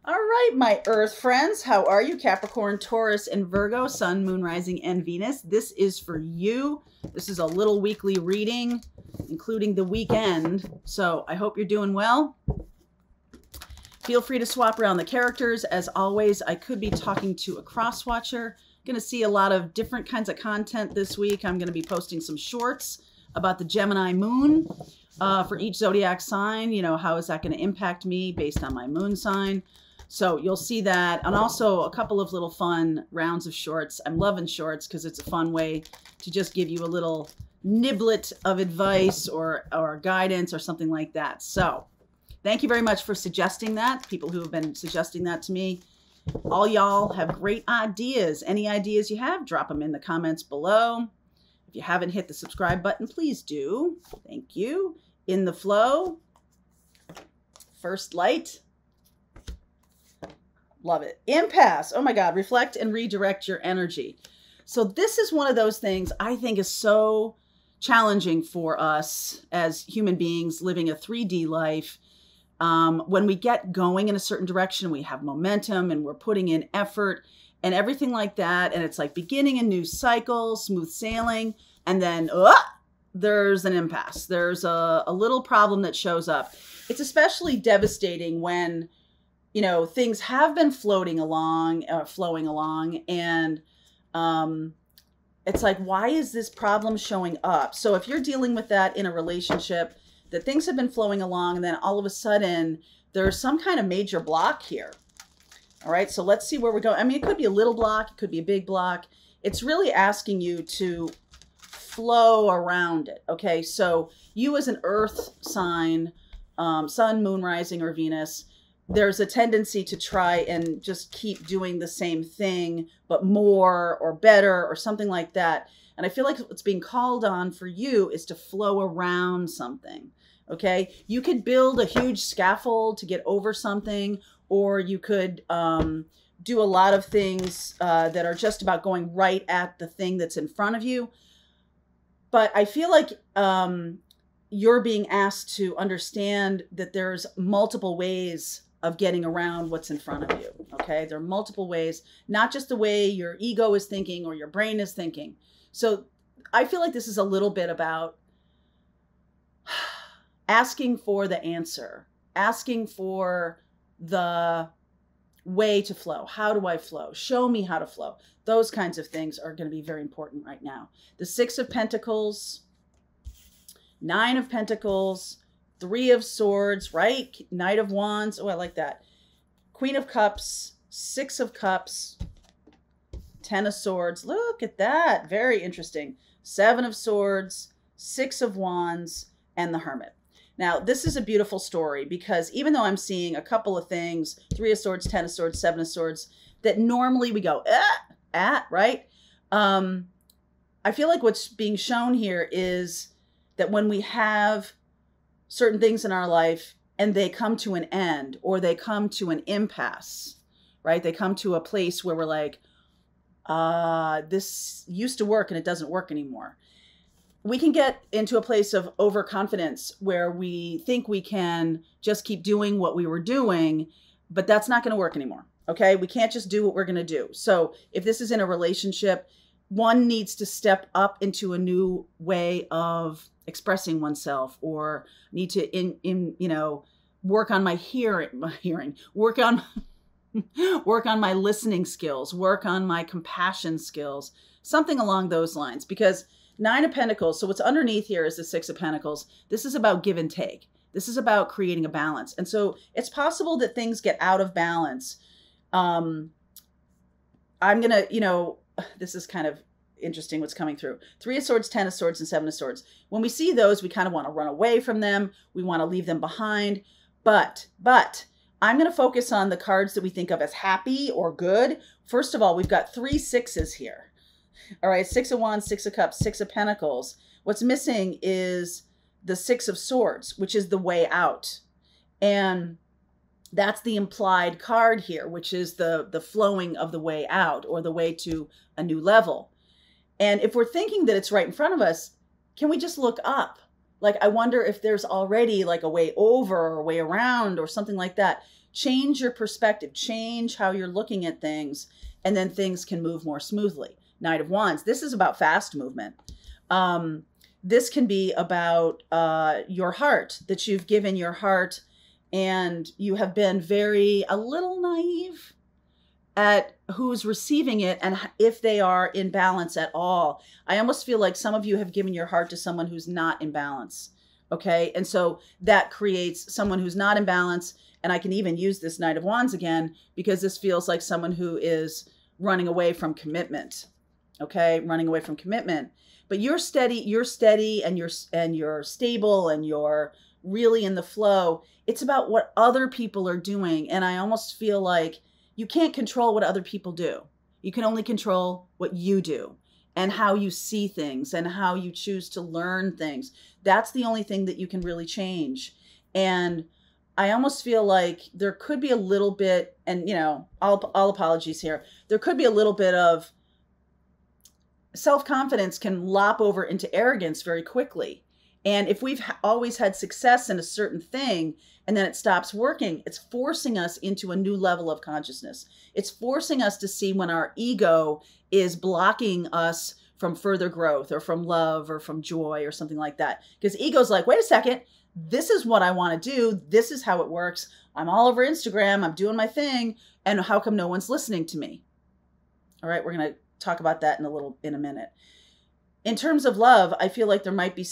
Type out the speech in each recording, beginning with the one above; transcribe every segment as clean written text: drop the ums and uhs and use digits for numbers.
All right, my Earth friends, how are you? Capricorn, Taurus, and Virgo, Sun, Moon, Rising, and Venus. This is for you. This is a little weekly reading, including the weekend. So I hope you're doing well. Feel free to swap around the characters. As always, I could be talking to a cross-watcher. Going to see a lot of different kinds of content this week. I'm going to be posting some shorts about the Gemini moon for each zodiac sign. You know, how is that going to impact me based on my moon sign? So you'll see that. And also a couple of little fun rounds of shorts. I'm loving shorts because it's a fun way to just give you a little niblet of advice or guidance or something like that. So thank you very much for suggesting that. People who have been suggesting that to me. All y'all have great ideas. Any ideas you have, drop them in the comments below. If you haven't hit the subscribe button, please do. Thank you. In the flow. First light. Love it. Impasse. Oh my God. Reflect and redirect your energy. So this is one of those things I think is so challenging for us as human beings living a 3D life. When we get going in a certain direction, we have momentum and we're putting in effort and everything like that. And it's like beginning a new cycle, smooth sailing. And then there's an impasse. There's a little problem that shows up. It's especially devastating when, you know, things have been flowing along, and it's like, why is this problem showing up? So if you're dealing with that in a relationship, that things have been flowing along, and then all of a sudden there's some kind of major block here. All right, so let's see where we're going. I mean, it could be a little block, it could be a big block. It's really asking you to flow around it. Okay, so you as an Earth sign, Sun, Moon, Rising, or Venus, there's a tendency to try and just keep doing the same thing, but more or better or something like that. And I feel like what's being called on for you is to flow around something. Okay. You could build a huge scaffold to get over something, or you could do a lot of things that are just about going right at the thing that's in front of you. But I feel like you're being asked to understand that there's multiple ways of getting around what's in front of you. Okay. There are multiple ways, not just the way your ego is thinking or your brain is thinking. So I feel like this is a little bit about asking for the answer, asking for the way to flow. How do I flow? Show me how to flow. Those kinds of things are going to be very important right now. The 6 of Pentacles, 9 of Pentacles, 3 of Swords, right? Knight of Wands. Oh, I like that. Queen of Cups, 6 of Cups, 10 of Swords. Look at that. Very interesting. 7 of Swords, 6 of Wands, and the Hermit. Now, this is a beautiful story because even though I'm seeing a couple of things, 3 of Swords, 10 of Swords, 7 of Swords, that normally we go, right? I feel like what's being shown here is that when we have certain things in our life and they come to an end or they come to an impasse, right? They come to a place where we're like, this used to work and it doesn't work anymore. We can get into a place of overconfidence where we think we can just keep doing what we were doing, but that's not going to work anymore. Okay. We can't just do what we're going to do. So if this is in a relationship, one needs to step up into a new way of expressing oneself, or need to work on my hearing, work on my listening skills, work on my compassion skills, something along those lines. Because 9 of Pentacles, so what's underneath here is the 6 of Pentacles. This is about give and take. This is about creating a balance. And so it's possible that things get out of balance. I'm going to, this is kind of interesting what's coming through. 3 of Swords, 10 of Swords, and 7 of Swords. When we see those, we kind of want to run away from them. We want to leave them behind. But I'm going to focus on the cards that we think of as happy or good. First of all, we've got 3 6s here. All right, 6 of Wands, 6 of Cups, 6 of Pentacles. What's missing is the 6 of Swords, which is the way out. And that's the implied card here, which is the flowing of the way out, or the way to a new level. And if we're thinking that it's right in front of us, can we just look up? Like, I wonder if there's already like a way over or a way around or something like that. Change your perspective, change how you're looking at things, and then things can move more smoothly. Knight of Wands, this is about fast movement. This can be about your heart, that you've given your heart and you have been a little naive at who's receiving it and if they are in balance at all. I almost feel like some of you have given your heart to someone who's not in balance. Okay. And so that creates someone who's not in balance. And I can even use this Knight of Wands again, because this feels like someone who is running away from commitment. Okay. Running away from commitment, but you're steady and you're stable and you're really in the flow. It's about what other people are doing. And I almost feel like you can't control what other people do. You can only control what you do and how you see things and how you choose to learn things. That's the only thing that you can really change. And I almost feel like there could be a little bit, and you know, all apologies here, there could be a little bit of self-confidence can lop over into arrogance very quickly. And if we've always had success in a certain thing and then it stops working, it's forcing us into a new level of consciousness. It's forcing us to see when our ego is blocking us from further growth or from love or from joy or something like that. Because ego's like, wait a second, this is what I want to do. This is how it works. I'm all over Instagram. I'm doing my thing. And how come no one's listening to me? All right, we're going to talk about that in a minute. In terms of love, I feel like there might be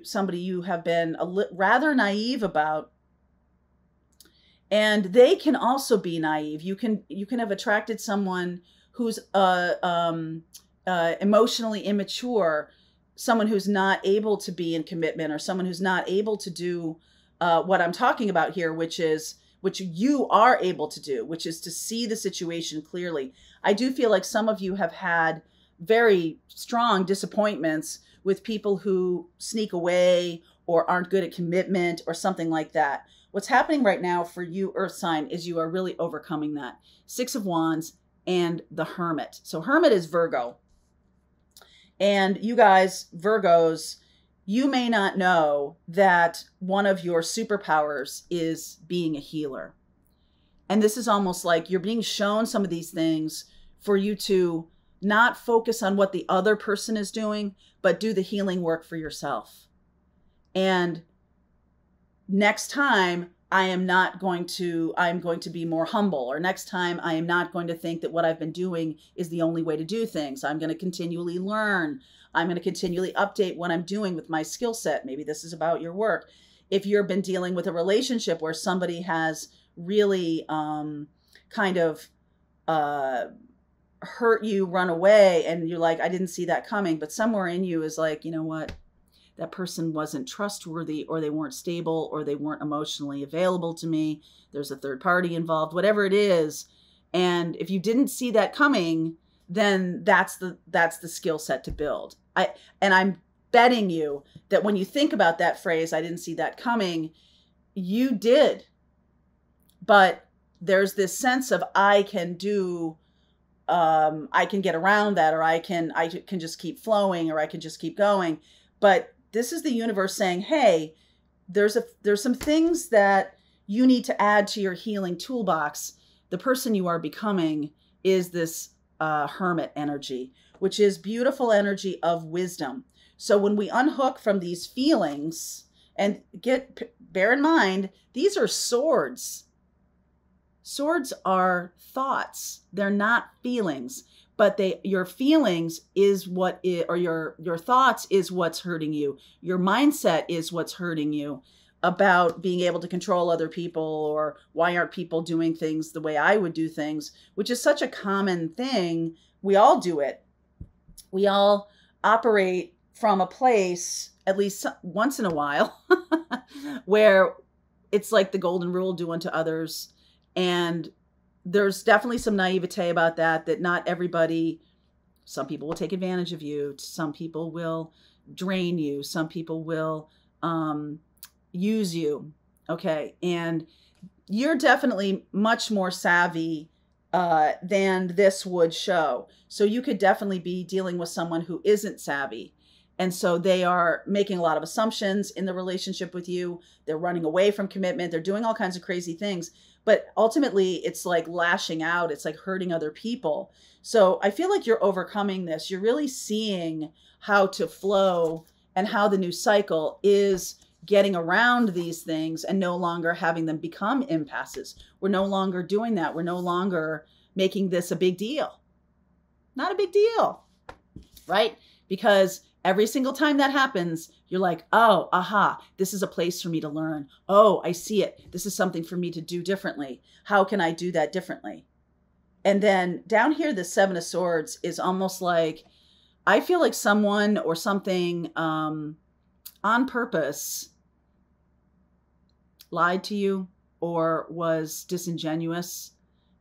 somebody you have been rather naive about, and they can also be naive. You can have attracted someone who's emotionally immature, someone who's not able to be in commitment, or someone who's not able to do what I'm talking about here, which you are able to do, which is to see the situation clearly. I do feel like some of you have had very strong disappointments with people who sneak away or aren't good at commitment or something like that. What's happening right now for you, Earth sign, is you are really overcoming that. 6 of Wands and the Hermit. So Hermit is Virgo. And you guys, Virgos, you may not know that one of your superpowers is being a healer. And this is almost like you're being shown some of these things for you to not focus on what the other person is doing, but do the healing work for yourself. And next time I'm going to be more humble, or next time I am not going to think that what I've been doing is the only way to do things. I'm going to continually learn. I'm going to continually update what I'm doing with my skill set. Maybe this is about your work. If you've been dealing with a relationship where somebody has really kind of hurt you, run away, and you're like, I didn't see that coming, but somewhere in you is like, you know what? That person wasn't trustworthy, or they weren't stable, or they weren't emotionally available to me. There's a third party involved, whatever it is. And if you didn't see that coming, then that's the skill set to build. And I'm betting you that when you think about that phrase, I didn't see that coming, you did. But there's this sense of I can get around that, or I can just keep flowing, or I can just keep going. But this is the universe saying, hey, there's some things that you need to add to your healing toolbox. The person you are becoming is this Hermit energy, which is beautiful energy of wisdom. So when we unhook from these feelings, and bear in mind, these are swords. Swords are thoughts. They're not feelings. But your feelings is or your thoughts is what's hurting you. Your mindset is what's hurting you about being able to control other people, or why aren't people doing things the way I would do things, which is such a common thing. We all do it. We all operate from a place, at least once in a while, where it's like the golden rule, do unto others. And there's definitely some naivete about that not everybody, some people will take advantage of you. Some people will drain you. Some people will use you. Okay. And you're definitely much more savvy than this would show. So you could definitely be dealing with someone who isn't savvy. And so they are making a lot of assumptions in the relationship with you. They're running away from commitment. They're doing all kinds of crazy things. But ultimately, it's like lashing out. It's like hurting other people. So I feel like you're overcoming this. You're really seeing how to flow and how the new cycle is getting around these things and no longer having them become impasses. We're no longer doing that. We're no longer making this a big deal. Not a big deal, right? Because every single time that happens, you're like, oh, aha, this is a place for me to learn. Oh, I see it. This is something for me to do differently. How can I do that differently? And then down here, the Seven of Swords is almost like, I feel like someone or something on purpose lied to you or was disingenuous,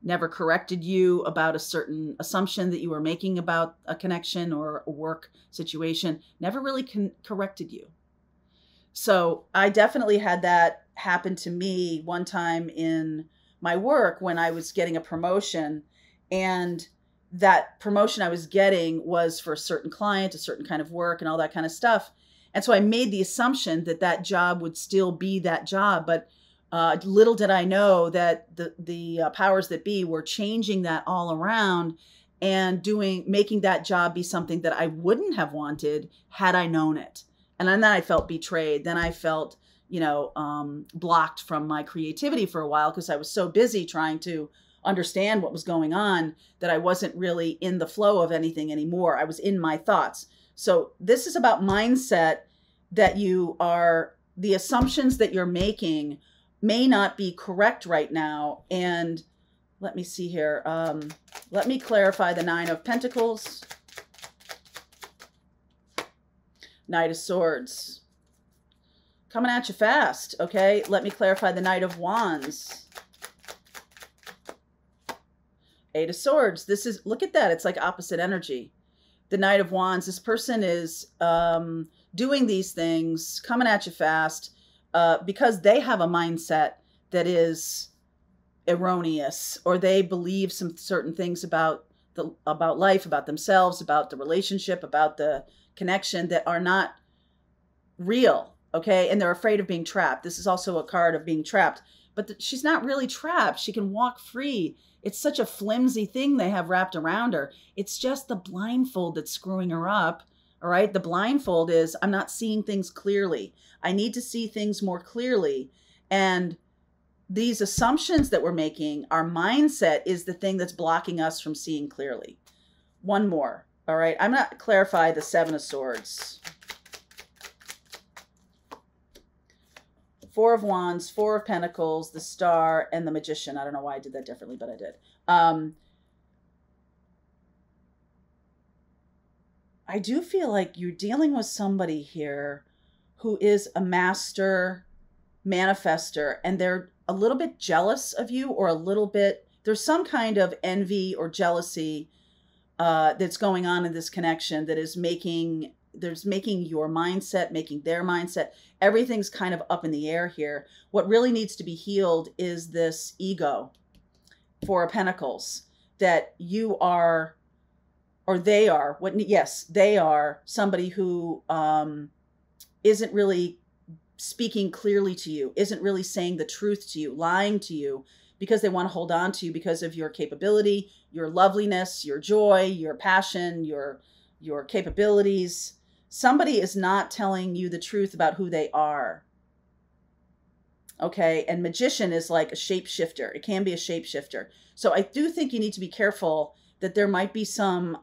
never corrected you about a certain assumption that you were making about a connection or a work situation, never really corrected you. So I definitely had that happen to me one time in my work when I was getting a promotion, and that promotion I was getting was for a certain client, a certain kind of work and all that kind of stuff. And so I made the assumption that that job would still be that job, but little did I know that the powers that be were changing that all around and making that job be something that I wouldn't have wanted had I known it. And then I felt betrayed. Then I felt, blocked from my creativity for a while because I was so busy trying to understand what was going on that I wasn't really in the flow of anything anymore. I was in my thoughts. So this is about mindset, that the assumptions that you're making may not be correct right now. And let me see here. Let me clarify the Nine of Pentacles, Knight of Swords. Coming at you fast, okay? Let me clarify the Knight of Wands. Eight of Swords. This is, look at that. It's like opposite energy. The Knight of Wands, this person is doing these things, coming at you fast, because they have a mindset that is erroneous, or they believe some certain things about life, about themselves, about the relationship, about the connection that are not real, okay? And they're afraid of being trapped. This is also a card of being trapped, but she's not really trapped. She can walk free. It's such a flimsy thing they have wrapped around her. It's just the blindfold that's screwing her up. All right. The blindfold is, I'm not seeing things clearly. I need to see things more clearly. And these assumptions that we're making, our mindset is the thing that's blocking us from seeing clearly. One more. All right. I'm going to clarify the Seven of Swords. Four of Wands, Four of Pentacles, the Star, and the Magician. I don't know why I did that differently, but I did. I do feel like you're dealing with somebody here who is a master manifester, and they're a little bit jealous of you, or a little bit, there's some kind of envy or jealousy that's going on in this connection that is making your mindset, making their mindset, everything's kind of up in the air here. What really needs to be healed is this ego. Four of Pentacles, that you are, or they are, they are somebody who isn't really speaking clearly to you, isn't really saying the truth to you, lying to you because they want to hold on to you because of your capability, your loveliness, your joy, your passion, your capabilities. Somebody is not telling you the truth about who they are. Okay. And Magician is like a shapeshifter. It can be a shapeshifter. So I do think you need to be careful that there might be some,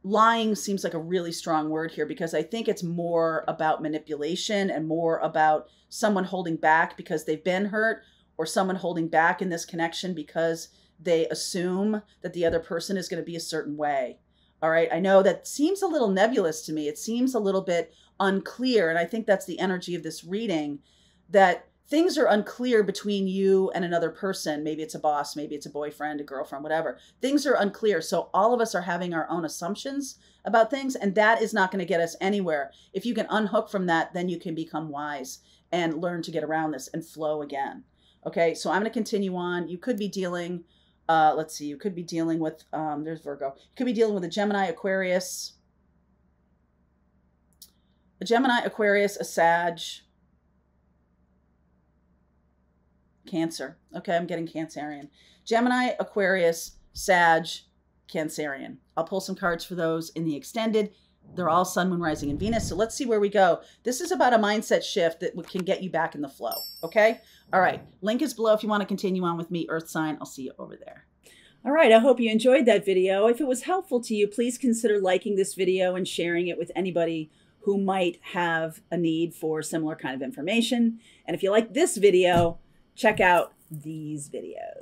lying seems like a really strong word here, because I think it's more about manipulation and more about someone holding back because they've been hurt, or someone holding back in this connection because they assume that the other person is going to be a certain way. All right. I know that seems a little nebulous to me. It seems a little bit unclear. And I think that's the energy of this reading, that things are unclear between you and another person. Maybe it's a boss, maybe it's a boyfriend, a girlfriend, whatever. Things are unclear. So all of us are having our own assumptions about things, and that is not going to get us anywhere. If you can unhook from that, then you can become wise and learn to get around this and flow again. Okay. So I'm going to continue on. You could be dealing Let's see, you could be dealing with, there's Virgo. You could be dealing with a Gemini, Aquarius, a Sag, Cancer. Okay, I'm getting Cancerian. Gemini, Aquarius, Sag, Cancerian. I'll pull some cards for those in the extended. They're all Sun, Moon, Rising, and Venus. So let's see where we go. This is about a mindset shift that can get you back in the flow. Okay? All right. Link is below if you want to continue on with me, Earth sign. I'll see you over there. All right. I hope you enjoyed that video. If it was helpful to you, please consider liking this video and sharing it with anybody who might have a need for similar kind of information. And if you like this video, check out these videos.